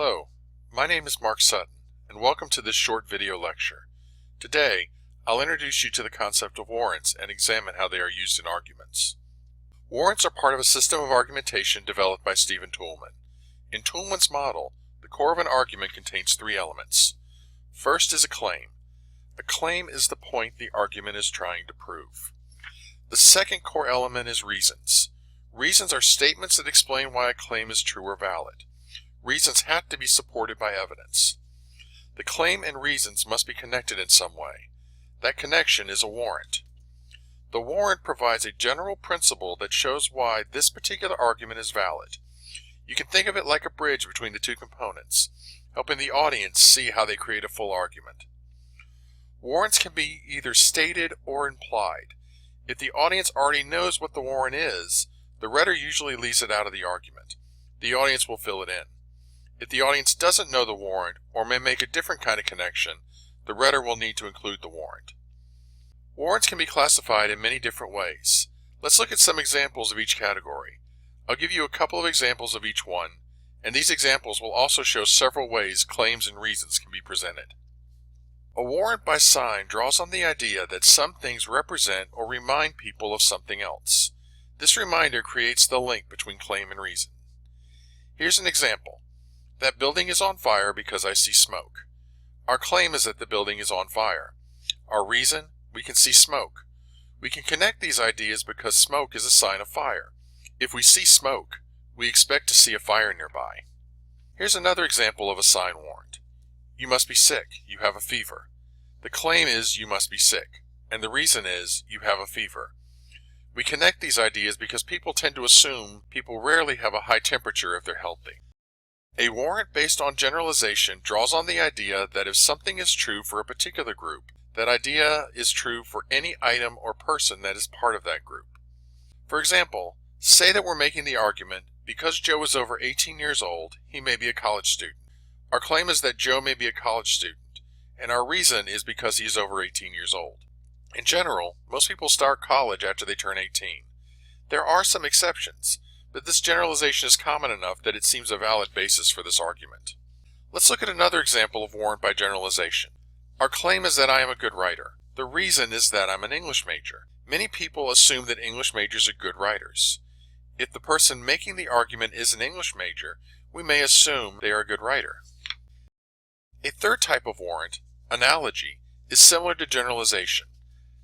Hello, my name is Mark Sutton, and welcome to this short video lecture. Today, I'll introduce you to the concept of warrants and examine how they are used in arguments. Warrants are part of a system of argumentation developed by Stephen Toulmin. In Toulmin's model, the core of an argument contains three elements. First is a claim. A claim is the point the argument is trying to prove. The second core element is reasons. Reasons are statements that explain why a claim is true or valid. Reasons have to be supported by evidence. The claim and reasons must be connected in some way. That connection is a warrant. The warrant provides a general principle that shows why this particular argument is valid. You can think of it like a bridge between the two components, helping the audience see how they create a full argument. Warrants can be either stated or implied. If the audience already knows what the warrant is, the reader usually leaves it out of the argument. The audience will fill it in. If the audience doesn't know the warrant or may make a different kind of connection, the reader will need to include the warrant. Warrants can be classified in many different ways. Let's look at some examples of each category. I'll give you a couple of examples of each one, and these examples will also show several ways claims and reasons can be presented. A warrant by sign draws on the idea that some things represent or remind people of something else. This reminder creates the link between claim and reason. Here's an example. That building is on fire because I see smoke. Our claim is that the building is on fire. Our reason? We can see smoke. We can connect these ideas because smoke is a sign of fire. If we see smoke, we expect to see a fire nearby. Here's another example of a sign warrant. You must be sick. You have a fever. The claim is you must be sick, and the reason is you have a fever. We connect these ideas because people tend to assume people rarely have a high temperature if they're healthy. A warrant based on generalization draws on the idea that if something is true for a particular group, that idea is true for any item or person that is part of that group. For example, say that we're making the argument, because Joe is over 18 years old, he may be a college student. Our claim is that Joe may be a college student, and our reason is because he is over 18 years old. In general, most people start college after they turn 18. There are some exceptions, but this generalization is common enough that it seems a valid basis for this argument. Let's look at another example of warrant by generalization. Our claim is that I am a good writer. The reason is that I'm an English major. Many people assume that English majors are good writers. If the person making the argument is an English major, we may assume they are a good writer. A third type of warrant, analogy, is similar to generalization.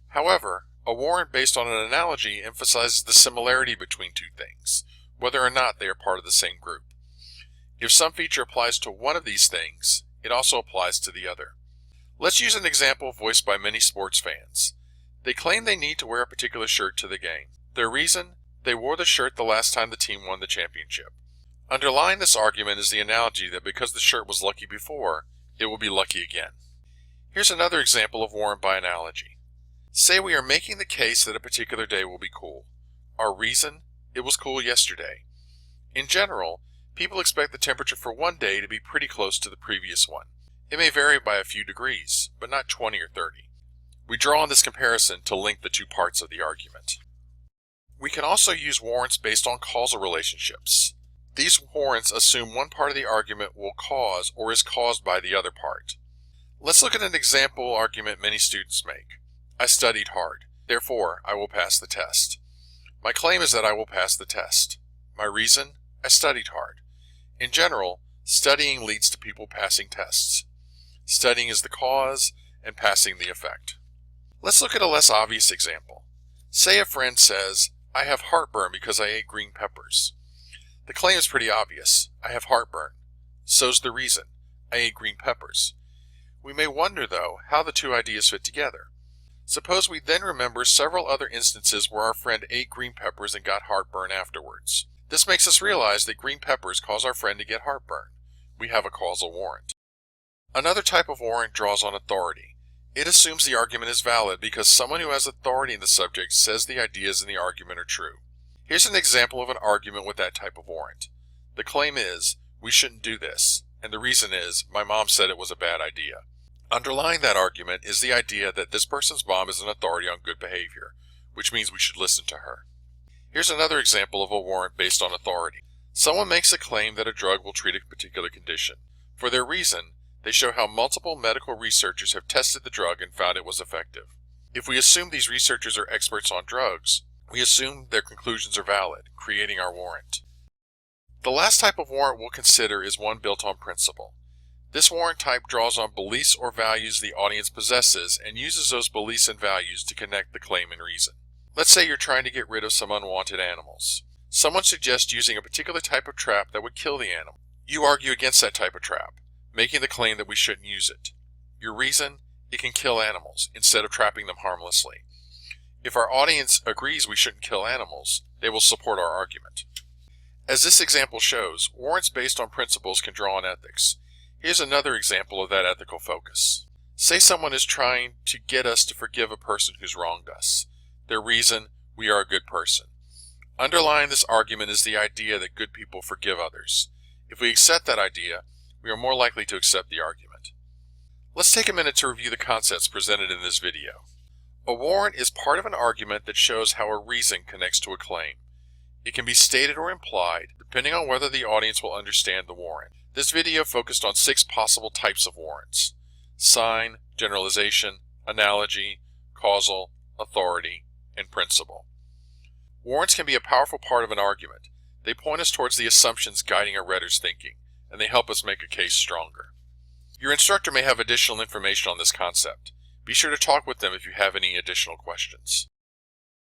However, a warrant based on an analogy emphasizes the similarity between two things, whether or not they are part of the same group. If some feature applies to one of these things, it also applies to the other. Let's use an example voiced by many sports fans. They claim they need to wear a particular shirt to the game. Their reason? They wore the shirt the last time the team won the championship. Underlying this argument is the analogy that because the shirt was lucky before, it will be lucky again. Here's another example of warrant by analogy. Say we are making the case that a particular day will be cool. Our reason? It was cool yesterday. In general, people expect the temperature for one day to be pretty close to the previous one. It may vary by a few degrees, but not 20 or 30. We draw on this comparison to link the two parts of the argument. We can also use warrants based on causal relationships. These warrants assume one part of the argument will cause or is caused by the other part. Let's look at an example argument many students make. I studied hard, therefore I will pass the test. My claim is that I will pass the test. My reason? I studied hard. In general, studying leads to people passing tests. Studying is the cause and passing the effect. Let's look at a less obvious example. Say a friend says, I have heartburn because I ate green peppers. The claim is pretty obvious. I have heartburn. So's the reason. I ate green peppers. We may wonder, though, how the two ideas fit together. Suppose we then remember several other instances where our friend ate green peppers and got heartburn afterwards. This makes us realize that green peppers cause our friend to get heartburn. We have a causal warrant. Another type of warrant draws on authority. It assumes the argument is valid because someone who has authority in the subject says the ideas in the argument are true. Here's an example of an argument with that type of warrant. The claim is, we shouldn't do this, and the reason is, my mom said it was a bad idea. Underlying that argument is the idea that this person's mom is an authority on good behavior, which means we should listen to her. Here's another example of a warrant based on authority. Someone makes a claim that a drug will treat a particular condition. For their reason, they show how multiple medical researchers have tested the drug and found it was effective. If we assume these researchers are experts on drugs, we assume their conclusions are valid, creating our warrant. The last type of warrant we'll consider is one built on principle. This warrant type draws on beliefs or values the audience possesses and uses those beliefs and values to connect the claim and reason. Let's say you're trying to get rid of some unwanted animals. Someone suggests using a particular type of trap that would kill the animal. You argue against that type of trap, making the claim that we shouldn't use it. Your reason? It can kill animals instead of trapping them harmlessly. If our audience agrees we shouldn't kill animals, they will support our argument. As this example shows, warrants based on principles can draw on ethics. Here's another example of that ethical focus. Say someone is trying to get us to forgive a person who's wronged us. Their reason, we are a good person. Underlying this argument is the idea that good people forgive others. If we accept that idea, we are more likely to accept the argument. Let's take a minute to review the concepts presented in this video. A warrant is part of an argument that shows how a reason connects to a claim. It can be stated or implied, depending on whether the audience will understand the warrant. This video focused on 6 possible types of warrants: sign, generalization, analogy, causal, authority, and principle. Warrants can be a powerful part of an argument. They point us towards the assumptions guiding a reader's thinking, and they help us make a case stronger. Your instructor may have additional information on this concept. Be sure to talk with them if you have any additional questions.